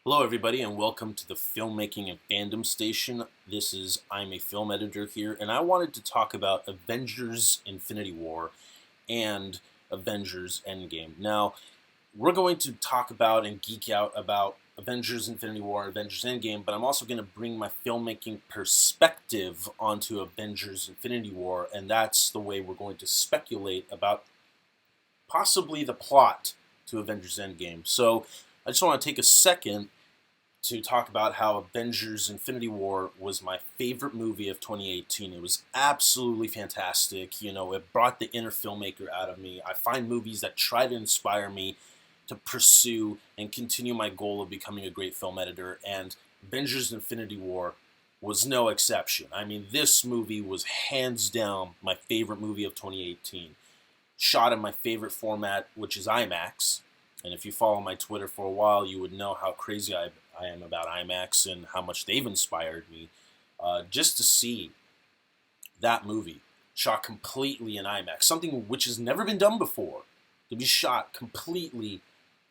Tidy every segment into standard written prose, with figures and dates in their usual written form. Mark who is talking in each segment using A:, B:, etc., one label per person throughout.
A: Hello, everybody, and welcome to the Filmmaking and Fandom Station. This is I'm a Film Editor here, and I wanted to talk about Avengers Infinity War and Avengers Endgame. Now, we're going to talk about and geek out about Avengers Infinity War and Avengers Endgame, but I'm also going to bring my filmmaking perspective onto Avengers Infinity War, and that's the way we're going to speculate about possibly the plot to Avengers Endgame. So, I just want to take a second to talk about how Avengers Infinity War was my favorite movie of 2018. It was absolutely fantastic. You know, it brought the inner filmmaker out of me. I find movies that try to inspire me to pursue and continue my goal of becoming a great film editor, and Avengers Infinity War was no exception. I mean, this movie was hands down my favorite movie of 2018. Shot in my favorite format, which is IMAX. And if you follow my Twitter for a while, you would know how crazy I am about IMAX and how much they've inspired me. Just to see that movie shot completely in IMAX, something which has never been done before, to be shot completely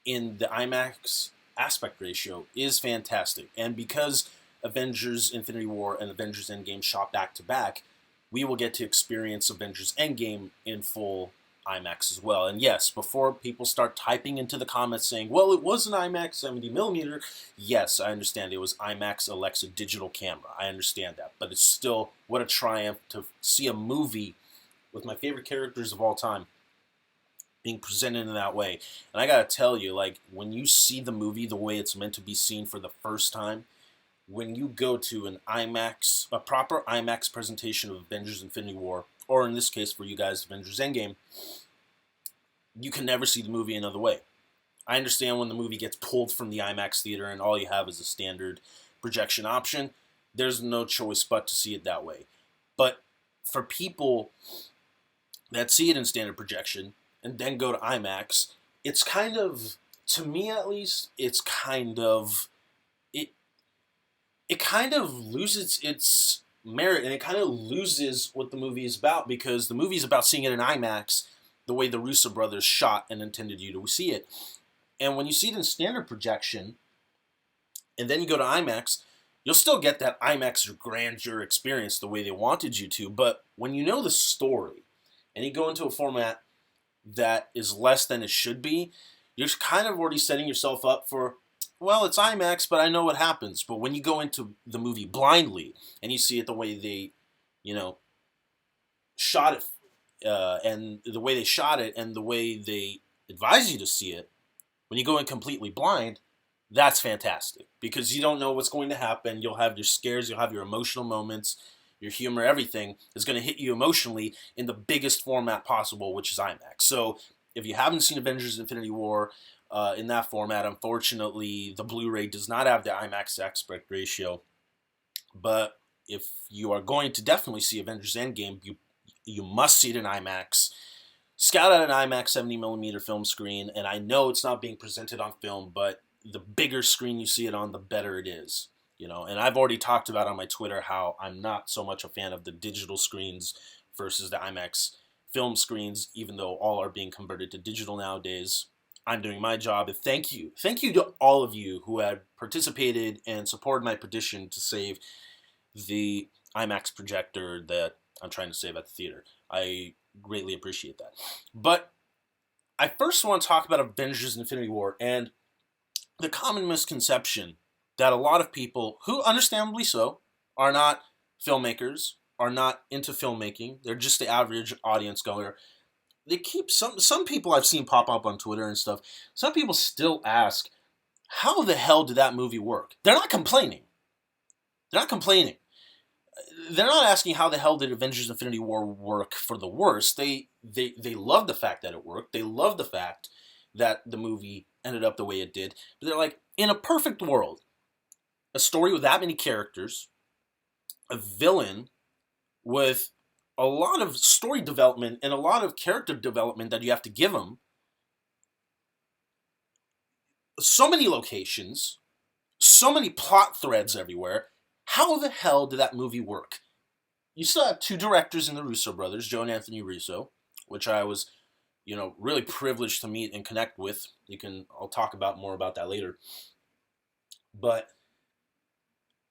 A: in the IMAX aspect ratio is fantastic. And because Avengers Infinity War and Avengers Endgame shot back to back, we will get to experience Avengers Endgame in full IMAX as well. And yes, before people start typing into the comments saying, well, it was an IMAX 70mm, yes, I understand it was IMAX Alexa digital camera. I understand that. But it's still, what a triumph to see a movie with my favorite characters of all time being presented in that way. And I gotta tell you, like, when you see the movie the way it's meant to be seen for the first time, when you go to an IMAX, a proper IMAX presentation of Avengers Infinity War, or in this case for you guys, Avengers Endgame, you can never see the movie another way. I understand when the movie gets pulled from the IMAX theater and all you have is a standard projection option, there's no choice but to see it that way. But for people that see it in standard projection and then go to IMAX, it's kind of, to me at least, it it kind of loses its merit and it kind of loses what the movie is about, because the movie is about seeing it in IMAX the way the Russo brothers shot and intended you to see it. And when you see it in standard projection and then you go to IMAX, you'll still get that IMAX or grandeur experience the way they wanted you to. But when you know the story and you go into a format that is less than it should be, you're kind of already setting yourself up for, well, it's IMAX, but I know what happens. But when you go into the movie blindly and you see it the way they, you know, shot it, and the way they shot it and the way they advise you to see it, when you go in completely blind, that's fantastic because you don't know what's going to happen. You'll have your scares, you'll have your emotional moments, your humor, everything is going to hit you emotionally in the biggest format possible, which is IMAX. So if you haven't seen Avengers Infinity War in that format, unfortunately, the Blu-ray does not have the IMAX aspect ratio. But if you are going to definitely see Avengers Endgame, you must see it in IMAX. Scout out an IMAX 70mm film screen, and I know it's not being presented on film, but the bigger screen you see it on, the better it is. You know, and I've already talked about on my Twitter how I'm not so much a fan of the digital screens versus the IMAX film screens, even though all are being converted to digital nowadays. I'm doing my job, and thank you. Thank you to all of you who had participated and supported my petition to save the IMAX projector that I'm trying to save at the theater. I greatly appreciate that. But I first want to talk about Avengers Infinity War and the common misconception that a lot of people, who understandably so, are not filmmakers, are not into filmmaking. They're just the average audience goer. They keep some people I've seen pop up on Twitter and stuff. Some people still ask, how the hell did that movie work? They're not complaining. They're not complaining. They're not asking how the hell did Avengers Infinity War work for the worst. They love the fact that it worked. They love the fact that the movie ended up the way it did. But they're like, in a perfect world, a story with that many characters, a villain with a lot of story development and a lot of character development that you have to give them, so many locations, so many plot threads everywhere. How the hell did that movie work? You still have two directors in the Russo brothers, Joe and Anthony Russo, which I was, really privileged to meet and connect with. I'll talk about more about that later. But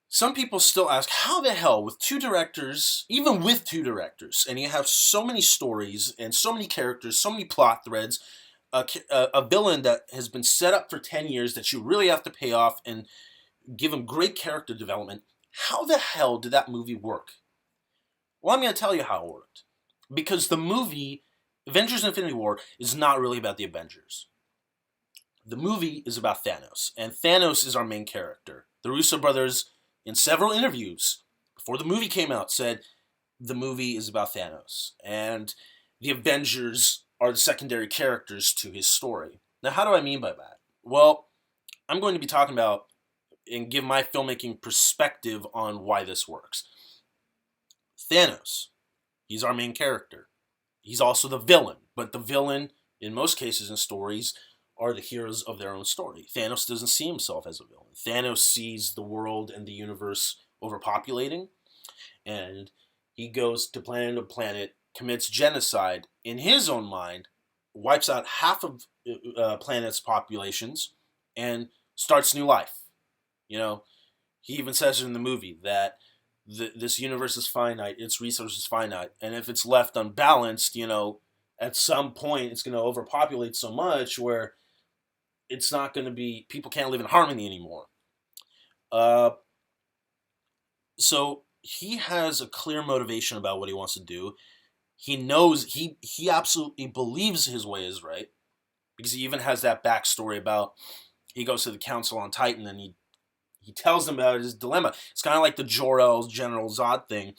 A: some people still ask, how the hell, with two directors, even with two directors, and you have so many stories and so many characters, so many plot threads, a villain that has been set up for 10 years that you really have to pay off and give him great character development, how the hell did that movie work? Well, I'm going to tell you how it worked. Because the movie, Avengers Infinity War, is not really about the Avengers. The movie is about Thanos, and Thanos is our main character. The Russo brothers, in several interviews before the movie came out, said the movie is about Thanos, and the Avengers are the secondary characters to his story. Now, how do I mean by that? Well, I'm going to be talking about and give my filmmaking perspective on why this works. Thanos, he's our main character. He's also the villain, but the villain, in most cases in stories, are the heroes of their own story. Thanos doesn't see himself as a villain. Thanos sees the world and the universe overpopulating, and he goes to planet, commits genocide in his own mind, wipes out half of planet's populations, and starts new life. You know, he even says in the movie that this universe is finite, its resources finite, and if it's left unbalanced, at some point it's going to overpopulate so much where it's not going to be, people can't live in harmony anymore. So he has a clear motivation about what he wants to do. He knows, he absolutely believes his way is right, because he even has that backstory about, he goes to the council on Titan and he tells them about his dilemma. It's kind of like the Jor-El General Zod thing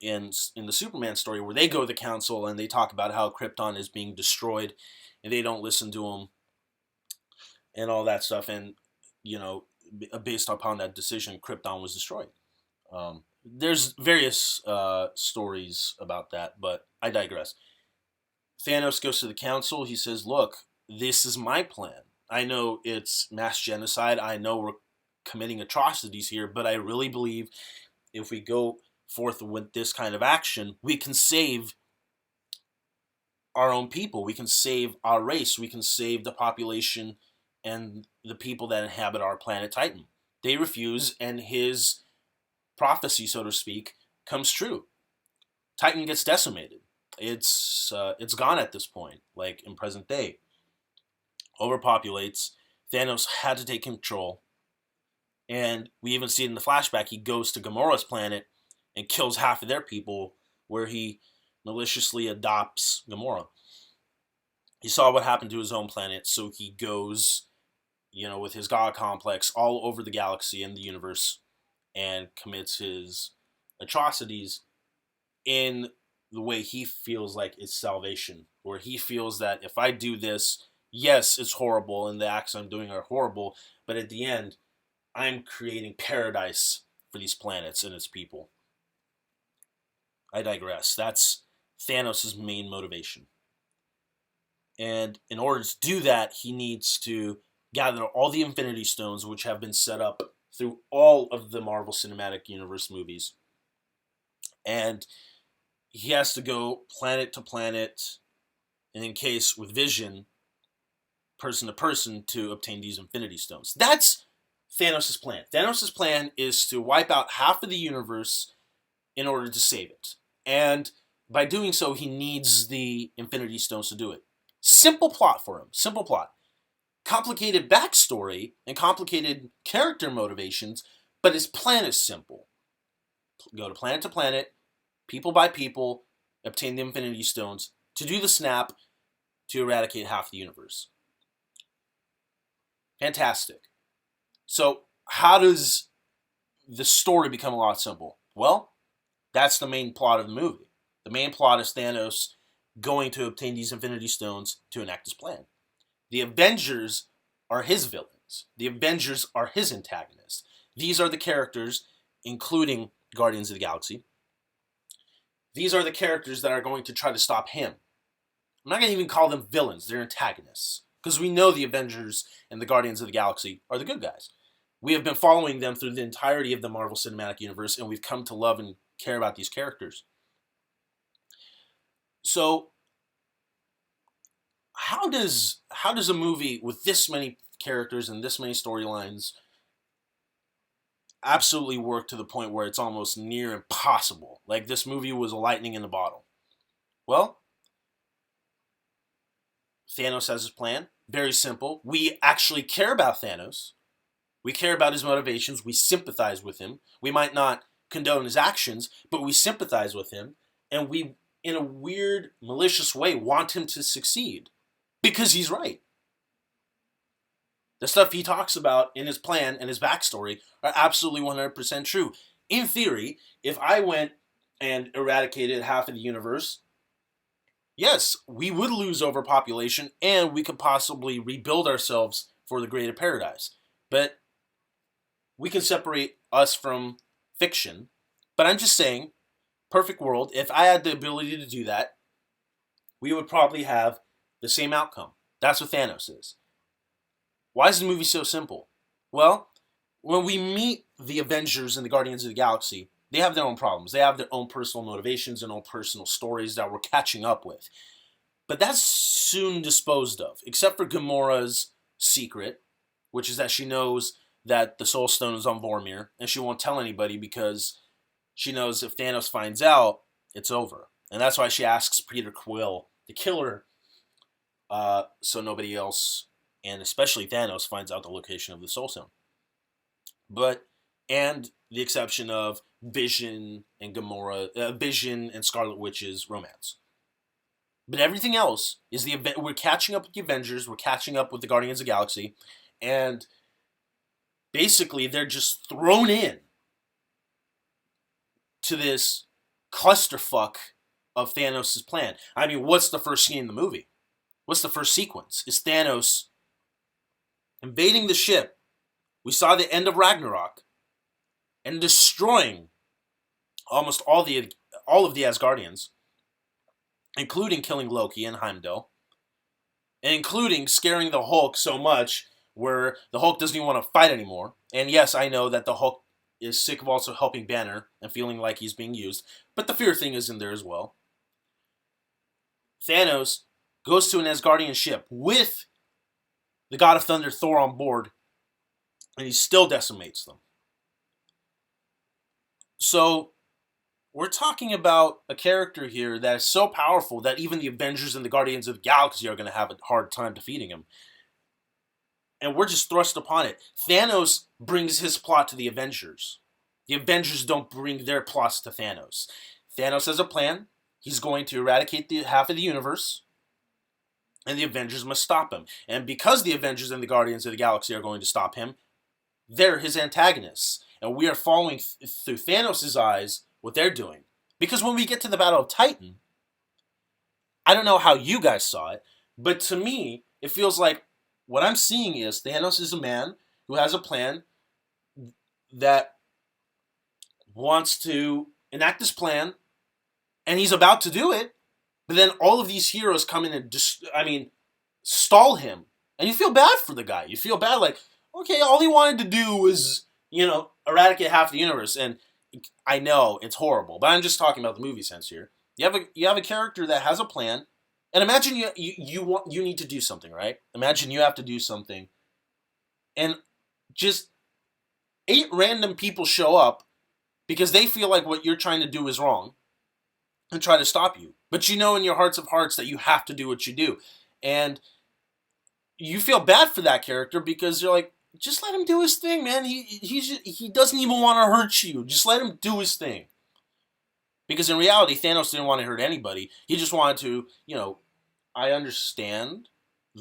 A: in the Superman story, where they go to the council and they talk about how Krypton is being destroyed and they don't listen to him and all that stuff. And, based upon that decision, Krypton was destroyed. There's various stories about that, but I digress. Thanos goes to the council. He says, look, this is my plan. I know it's mass genocide. I know we're committing atrocities here, but I really believe if we go forth with this kind of action, we can save our own people. We can save our race. We can save the population and the people that inhabit our planet Titan. They refuse, and his prophecy, so to speak, comes true. Titan gets decimated. It's gone at this point, like in present day. Overpopulates. Thanos had to take control. And we even see it in the flashback. He goes to Gamora's planet and kills half of their people, where he maliciously adopts Gamora. He saw what happened to his own planet, so he goes, with his god complex all over the galaxy and the universe and commits his atrocities in the way he feels like it's salvation, where he feels that if I do this, yes, it's horrible and the acts I'm doing are horrible, but at the end, I'm creating paradise for these planets and its people. I digress. That's Thanos' main motivation. And in order to do that, he needs to gather all the Infinity Stones, which have been set up through all of the Marvel Cinematic Universe movies. And he has to go planet to planet, and in case with Vision, person to person, to obtain these Infinity Stones. That's Thanos' plan. Thanos' plan is to wipe out half of the universe in order to save it. And by doing so, he needs the Infinity Stones to do it. Simple plot for him. Simple plot. Complicated backstory and complicated character motivations, but his plan is simple. Go to planet, people by people, obtain the Infinity Stones to do the snap to eradicate half the universe. Fantastic. So how does the story become a lot simple? Well, that's the main plot of the movie. The main plot is Thanos going to obtain these Infinity Stones to enact his plan. The Avengers are his villains. The Avengers are his antagonists. These are the characters, including Guardians of the Galaxy. These are the characters that are going to try to stop him. I'm not going to even call them villains. They're antagonists. Because we know the Avengers and the Guardians of the Galaxy are the good guys. We have been following them through the entirety of the Marvel Cinematic Universe, and we've come to love and care about these characters. So, how does a movie with this many characters and this many storylines absolutely work to the point where it's almost near impossible. Like this movie was a lightning in a bottle. Well, Thanos has his plan. Very simple. We actually care about Thanos. We care about his motivations. We sympathize with him. We might not condone his actions, but we sympathize with him. And we, in a weird, malicious way, want him to succeed. Because he's right. The stuff he talks about in his plan and his backstory are absolutely 100% true. In theory, if I went and eradicated half of the universe, yes, we would lose overpopulation and we could possibly rebuild ourselves for the greater paradise. But we can separate us from fiction. But I'm just saying, perfect world, if I had the ability to do that, we would probably have the same outcome. That's what Thanos is. Why is the movie so simple? Well, when we meet the Avengers and the Guardians of the Galaxy, they have their own problems. They have their own personal motivations and own personal stories that we're catching up with. But that's soon disposed of, except for Gamora's secret, which is that she knows that the Soul Stone is on Vormir, and she won't tell anybody because she knows if Thanos finds out, it's over. And that's why she asks Peter Quill to kill her, so nobody else, and especially Thanos, finds out the location of the Soul Stone. But, and the exception of Vision and Gamora, Vision and Scarlet Witch's romance. But everything else is we're catching up with the Avengers, we're catching up with the Guardians of the Galaxy, and basically they're just thrown in to this clusterfuck of Thanos' plan. I mean, what's the first scene in the movie? What's the first sequence? Is Thanos invading the ship. We saw the end of Ragnarok and destroying almost all of the Asgardians, including killing Loki and Heimdall, and including scaring the Hulk so much where the Hulk doesn't even want to fight anymore. And yes, I know that the Hulk is sick of also helping Banner and feeling like he's being used, but the fear thing is in there as well. Thanos goes to an Asgardian ship with the God of Thunder, Thor, on board, and he still decimates them. So, we're talking about a character here that is so powerful that even the Avengers and the Guardians of the Galaxy are going to have a hard time defeating him. And we're just thrust upon it. Thanos brings his plot to the Avengers. The Avengers don't bring their plots to Thanos. Thanos has a plan. He's going to eradicate half of the universe. And the Avengers must stop him. And because the Avengers and the Guardians of the Galaxy are going to stop him, they're his antagonists. And we are following through Thanos' eyes what they're doing. Because when we get to the Battle of Titan, I don't know how you guys saw it, but to me, it feels like what I'm seeing is Thanos is a man who has a plan that wants to enact this plan, and he's about to do it, but then all of these heroes come in and stall him. And you feel bad for the guy. You feel bad like, okay, all he wanted to do was, eradicate half the universe. And I know it's horrible, but I'm just talking about the movie sense here. You have a character that has a plan, and imagine you need to do something, right? Imagine you have to do something, and just 8 random people show up because they feel like what you're trying to do is wrong and try to stop you. But you know in your hearts of hearts that you have to do what you do. And you feel bad for that character because you're like, just let him do his thing, man. He doesn't even want to hurt you. Just let him do his thing. Because in reality, Thanos didn't want to hurt anybody. He just wanted to, I understand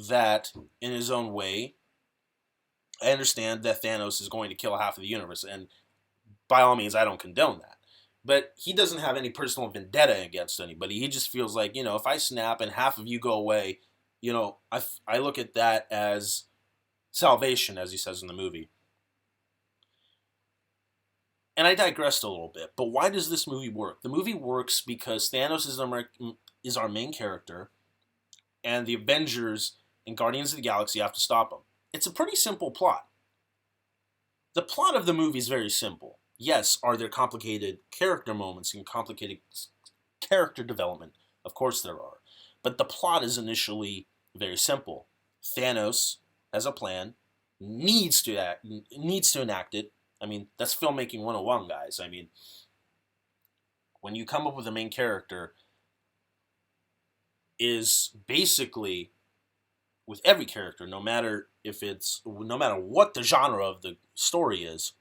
A: that in his own way. I understand that Thanos is going to kill half of the universe. And by all means, I don't condone that. But he doesn't have any personal vendetta against anybody. He just feels like, if I snap and half of you go away, I look at that as salvation, as he says in the movie. And I digressed a little bit, but why does this movie work? The movie works because Thanos is our main character, and the Avengers and Guardians of the Galaxy have to stop him. It's a pretty simple plot. The plot of the movie is very simple. Yes, are there complicated character moments and complicated character development? Of course there are. But the plot is initially very simple. Thanos has a plan, needs to enact it, I mean, that's filmmaking 101, guys. I mean, when you come up with a main character, is basically with every character, no matter what the genre of the story is,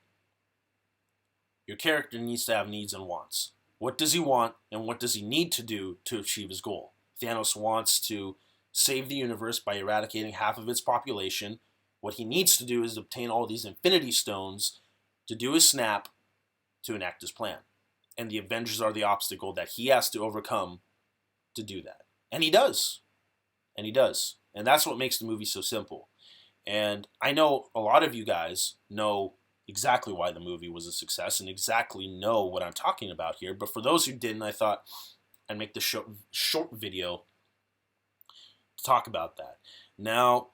A: your character needs to have needs and wants. What does he want, and what does he need to do to achieve his goal? Thanos wants to save the universe by eradicating half of its population. What he needs to do is obtain all these Infinity Stones to do his snap to enact his plan. And the Avengers are the obstacle that he has to overcome to do that. And he does. And he does. And that's what makes the movie so simple. And I know a lot of you guys know exactly why the movie was a success and exactly know what I'm talking about here. But for those who didn't, I thought I'd make the short video to talk about that. Now,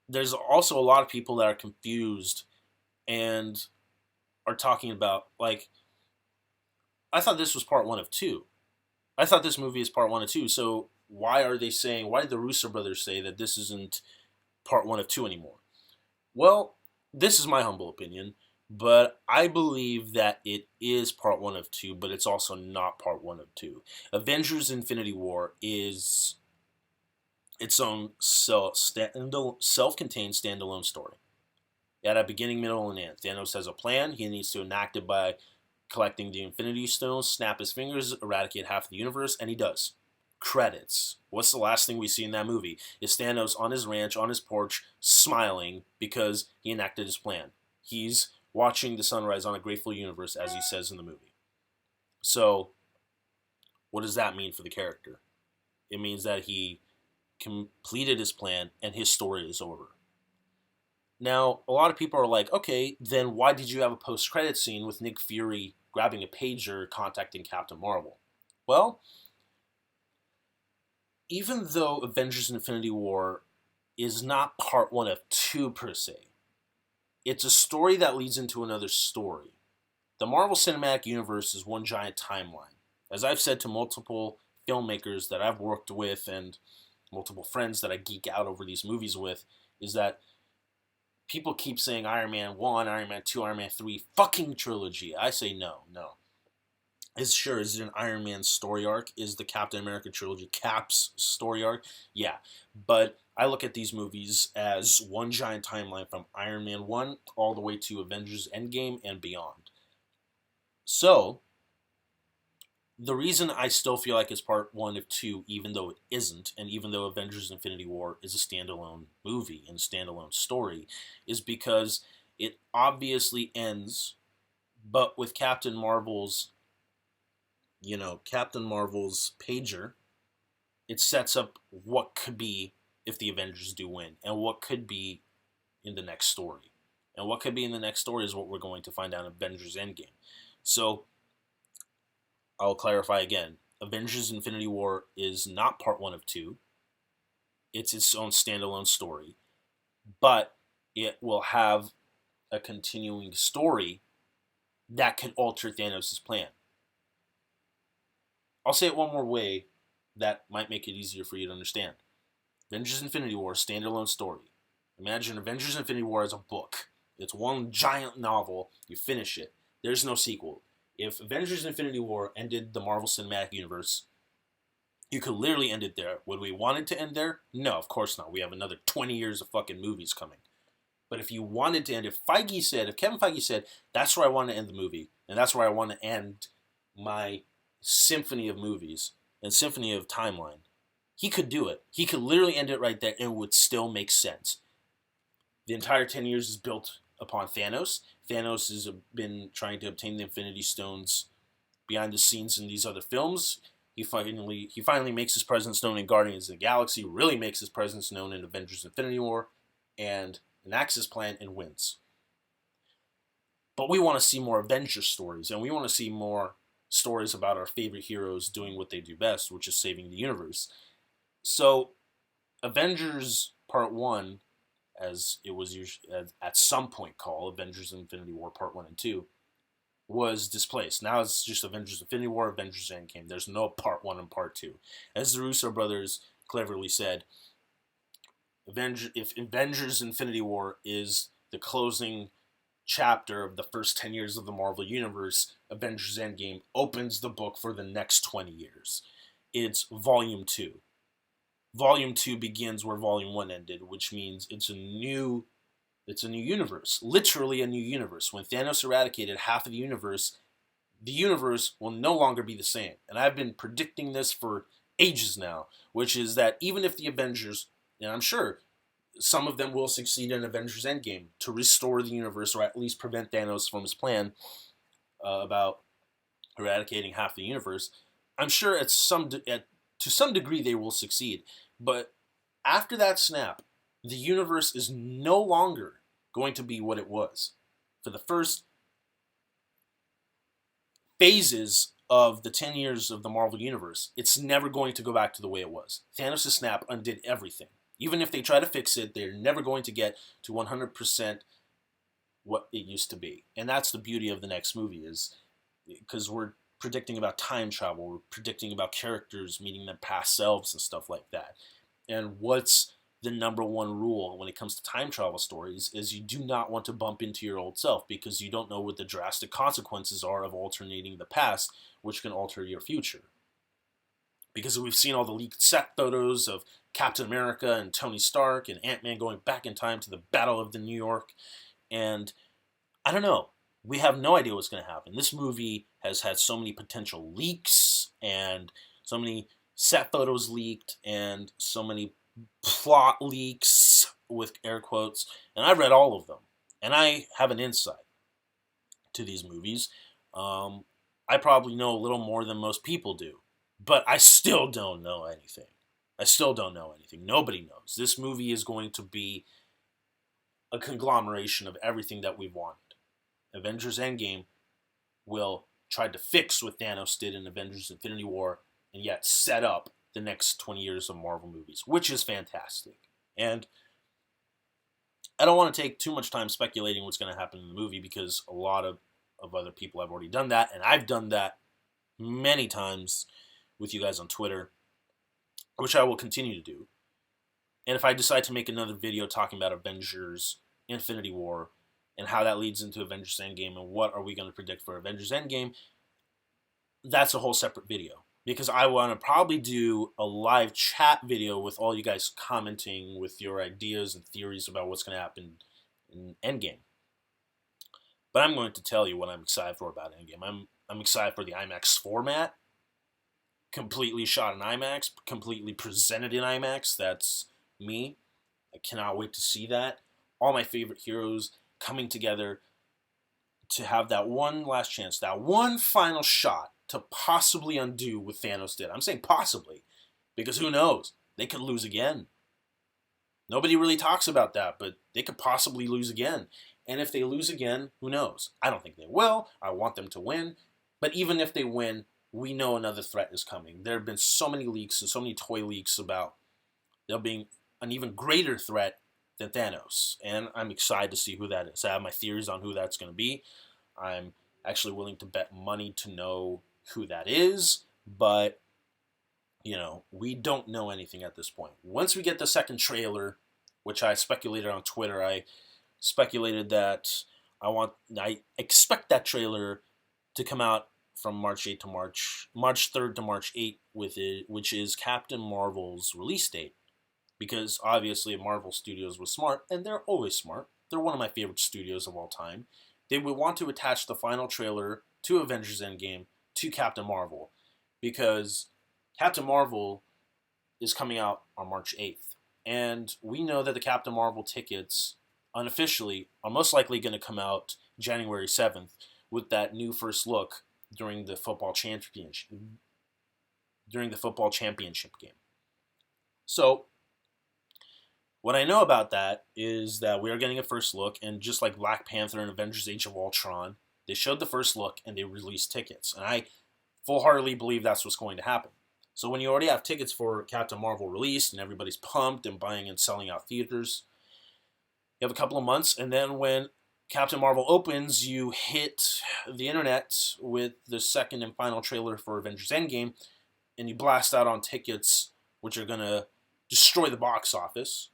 A: there's also a lot of people that are confused and are talking about, like, I thought this was part one of two. I thought this movie is part one of two. So why did the Russo brothers say that this isn't part one of two anymore? Well, this is my humble opinion, but I believe that it is part one of two, but it's also not part one of two. Avengers Infinity War is its own self-contained standalone story. It had a beginning, middle, and end. Thanos has a plan. He needs to enact it by collecting the Infinity Stones, snap his fingers, eradicate half the universe, and he does. Credits. What's the last thing we see in that movie? Is Thanos on his ranch, on his porch, smiling because he enacted his plan. He's watching the sunrise on a grateful universe, as he says in the movie. So, what does that mean for the character? It means that he completed his plan and his story is over. Now, a lot of people are like, okay, then why did you have a post-credit scene with Nick Fury grabbing a pager contacting Captain Marvel? Well, even though Avengers Infinity War is not part one of two per se, it's a story that leads into another story. The Marvel Cinematic Universe is one giant timeline. As I've said to multiple filmmakers that I've worked with and multiple friends that I geek out over these movies with, is that people keep saying Iron Man 1, Iron Man 2, Iron Man 3, fucking trilogy. I say no. Is it an Iron Man story arc? Is the Captain America trilogy Cap's story arc? Yeah. But I look at these movies as one giant timeline from Iron Man 1 all the way to Avengers Endgame and beyond. So, the reason I still feel like it's part one of two, even though it isn't, and even though Avengers Infinity War is a standalone movie and a standalone story, is because it obviously ends, but with Captain Marvel's pager, it sets up what could be if the Avengers do win, and what could be in the next story. And what could be in the next story is what we're going to find out in Avengers Endgame. So, I'll clarify again. Avengers Infinity War is not part one of two. It's its own standalone story. But it will have a continuing story that could alter Thanos' plan. I'll say it one more way that might make it easier for you to understand. Avengers Infinity War, standalone story. Imagine Avengers Infinity War as a book. It's one giant novel. You finish it. There's no sequel. If Avengers Infinity War ended the Marvel Cinematic Universe, you could literally end it there. Would we want it to end there? No, of course not. We have another 20 years of fucking movies coming. But if you wanted to end, if Kevin Feige said, that's where I want to end the movie, and that's where I want to end my symphony of movies and symphony of timeline, he could do it. He could literally end it right there and it would still make sense. The entire 10 years is built upon Thanos. Thanos has been trying to obtain the Infinity Stones behind the scenes in these other films. He finally makes his presence known in Guardians of the Galaxy, really makes his presence known in Avengers Infinity War, and enacts his plan and wins. But we want to see more Avengers stories, and we want to see more stories about our favorite heroes doing what they do best, which is saving the universe. So, Avengers Part 1, as it was at some point called Avengers Infinity War Part 1 and 2, was displaced. Now it's just Avengers Infinity War, Avengers Endgame. There's no Part 1 and Part 2. As the Russo brothers cleverly said, if Avengers Infinity War is the closing chapter of the first 10 years of the Marvel Universe, Avengers Endgame, opens the book for the next 20 years. It's Volume 2. Volume 2 begins where Volume 1 ended, which means it's a new universe, literally a new universe. When Thanos eradicated half of the universe will no longer be the same. And I've been predicting this for ages now, which is that even if the Avengers, and I'm sure some of them will succeed in Avengers Endgame to restore the universe or at least prevent Thanos from his plan about eradicating half the universe, I'm sure to some degree they will succeed. But after that snap, the universe is no longer going to be what it was. For the first phases of the 10 years of the Marvel Universe, it's never going to go back to the way it was. Thanos' snap undid everything. Even if they try to fix it, they're never going to get to 100% what it used to be. And that's the beauty of the next movie, is because we're predicting about time travel, we're predicting about characters meeting their past selves and stuff like that. And what's the number one rule when it comes to time travel stories is you do not want to bump into your old self, because you don't know what the drastic consequences are of alternating the past, which can alter your future. Because we've seen all the leaked set photos of Captain America and Tony Stark and Ant-Man going back in time to the Battle of the New York. And I don't know. We have no idea what's going to happen. This movie has had so many potential leaks and so many set photos leaked and so many plot leaks with air quotes, and I read all of them, and I have an insight to these movies. I probably know a little more than most people do, but I still don't know anything. Nobody knows. This movie is going to be a conglomeration of everything that we've wanted. Avengers Endgame will try to fix what Thanos did in Avengers Infinity War, and yet set up the next 20 years of Marvel movies, which is fantastic. And I don't want to take too much time speculating what's going to happen in the movie, because a lot of other people have already done that, and I've done that many times with you guys on Twitter, which I will continue to do. And if I decide to make another video talking about Avengers Infinity War and how that leads into Avengers Endgame and what are we going to predict for Avengers Endgame, that's a whole separate video. Because I want to probably do a live chat video with all you guys commenting with your ideas and theories about what's going to happen in Endgame. But I'm going to tell you what I'm excited for about Endgame. I'm excited for the IMAX format. Completely shot in IMAX, completely presented in IMAX. That's me. I cannot wait to see that. All my favorite heroes coming together to have that one last chance, that one final shot to possibly undo what Thanos did. I'm saying possibly, because who knows? They could lose again. Nobody really talks about that, but they could possibly lose again. And if they lose again, who knows? I don't think they will. I want them to win. But even if they win, we know another threat is coming. There have been so many leaks and so many toy leaks about there being an even greater threat than Thanos. And I'm excited to see who that is. I have my theories on who that's going to be. I'm actually willing to bet money to know who that is, but we don't know anything at this point. Once we get the second trailer, which I speculated on Twitter, I speculated that I expect that trailer to come out from March 3rd to March 8th with it, which is Captain Marvel's release date. Because obviously Marvel Studios was smart, and they're always smart. They're one of my favorite studios of all time. They would want to attach the final trailer to Avengers Endgame to Captain Marvel, because Captain Marvel is coming out on March 8th. And we know that the Captain Marvel tickets unofficially are most likely going to come out January 7th with that new first look during the football championship game. So what I know about that is that we are getting a first look, and just like Black Panther and Avengers Age of Ultron, they showed the first look and they released tickets. And I full-heartedly believe that's what's going to happen. So when you already have tickets for Captain Marvel released and everybody's pumped and buying and selling out theaters, you have a couple of months, and then when Captain Marvel opens, you hit the internet with the second and final trailer for Avengers Endgame, and you blast out on tickets, which are going to destroy the box office.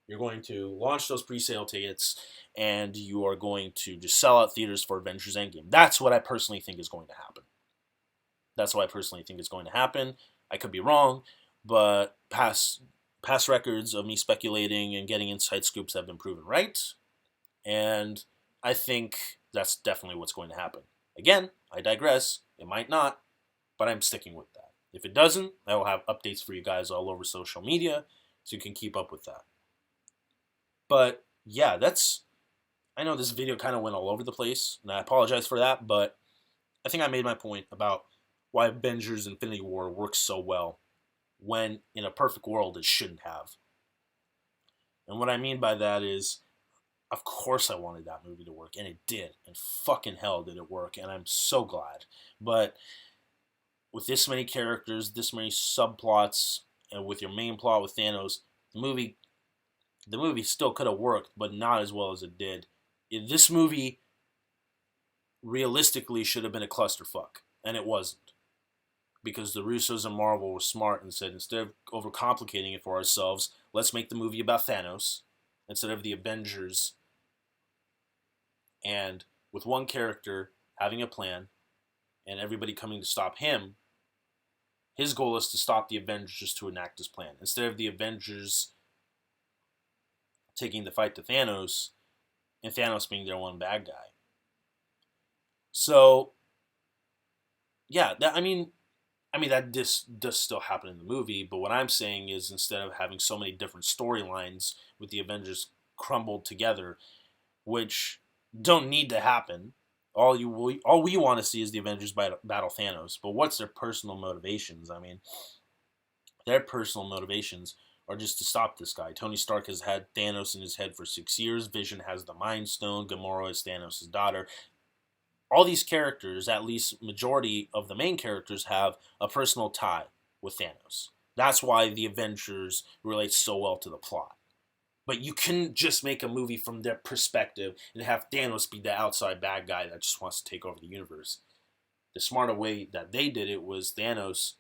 A: You're going to launch those pre-sale tickets, and you are going to just sell out theaters for Avengers Endgame. That's what I personally think is going to happen. That's what I personally think is going to happen. I could be wrong, but past records of me speculating and getting inside scoops have been proven right, and I think that's definitely what's going to happen. Again, I digress. It might not, but I'm sticking with that. If it doesn't, I will have updates for you guys all over social media so you can keep up with that. But yeah, I know this video kind of went all over the place, and I apologize for that, but I think I made my point about why Avengers Infinity War works so well when in a perfect world it shouldn't have. And what I mean by that is, of course I wanted that movie to work, and it did. And fucking hell did it work, and I'm so glad. But with this many characters, this many subplots, and with your main plot with Thanos, the movie still could have worked, but not as well as it did. This movie realistically should have been a clusterfuck, and it wasn't. Because the Russos and Marvel were smart and said, instead of overcomplicating it for ourselves, let's make the movie about Thanos instead of the Avengers, and with one character having a plan and everybody coming to stop him. His goal is to stop the Avengers to enact his plan. Instead of the Avengers taking the fight to Thanos, and Thanos being their one bad guy. So, yeah, I mean that does still happen in the movie, but what I'm saying is, instead of having so many different storylines with the Avengers crumbled together, which don't need to happen, all we want to see is the Avengers battle Thanos. But what's their personal motivations? I mean, their personal motivations are just to stop this guy. Tony Stark has had Thanos in his head for 6 years. Vision has the Mind Stone. Gamora is Thanos' daughter. All these characters, at least majority of the main characters, have a personal tie with Thanos. That's why the Avengers relate so well to the plot. But you couldn't just make a movie from their perspective and have Thanos be the outside bad guy that just wants to take over the universe. The smarter way that they did it was Thanos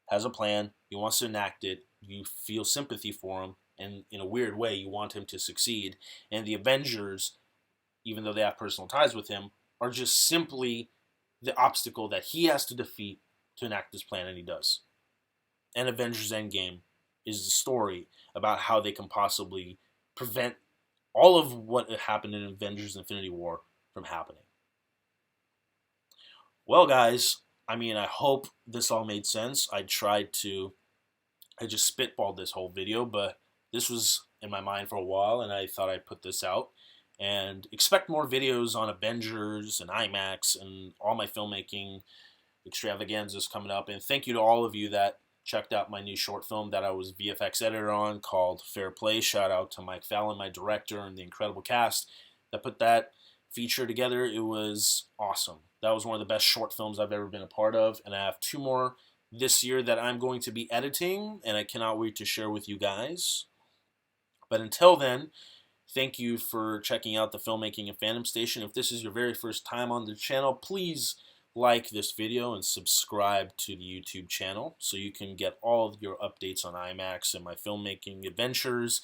A: has a plan, he wants to enact it, you feel sympathy for him, and in a weird way, you want him to succeed. And the Avengers, even though they have personal ties with him, are just simply the obstacle that he has to defeat to enact this plan, and he does. And Avengers Endgame is the story about how they can possibly prevent all of what happened in Avengers Infinity War from happening. Well, guys, I hope this all made sense. I just spitballed this whole video, but this was in my mind for a while, and I thought I'd put this out. And expect more videos on Avengers and IMAX and all my filmmaking extravaganzas coming up. And thank you to all of you that checked out my new short film that I was VFX editor on called Fair Play. Shout out to Mike Fallon, my director, and the incredible cast that put that feature together. It was awesome. That was one of the best short films I've ever been a part of. And I have 2 more this year that I'm going to be editing, and I cannot wait to share with you guys. But until then, thank you for checking out the Filmmaking and Fandom Station. If this is your very first time on the channel, please like this video and subscribe to the YouTube channel so you can get all of your updates on IMAX and my filmmaking adventures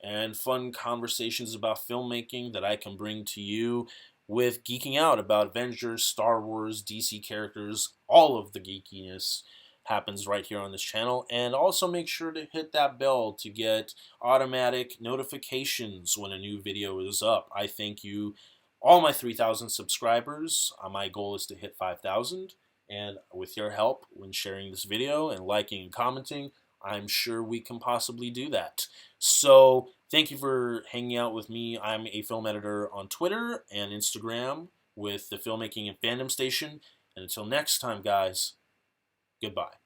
A: and fun conversations about filmmaking that I can bring to you with geeking out about Avengers, Star Wars, DC characters. All of the geekiness happens right here on this channel. And also make sure to hit that bell to get automatic notifications when a new video is up. I thank you, all my 3,000 subscribers. My goal is to hit 5,000. And with your help when sharing this video and liking and commenting, I'm sure we can possibly do that. So thank you for hanging out with me. I'm a film editor on Twitter and Instagram with the Filmmaking and Fandom Station. And until next time, guys, goodbye.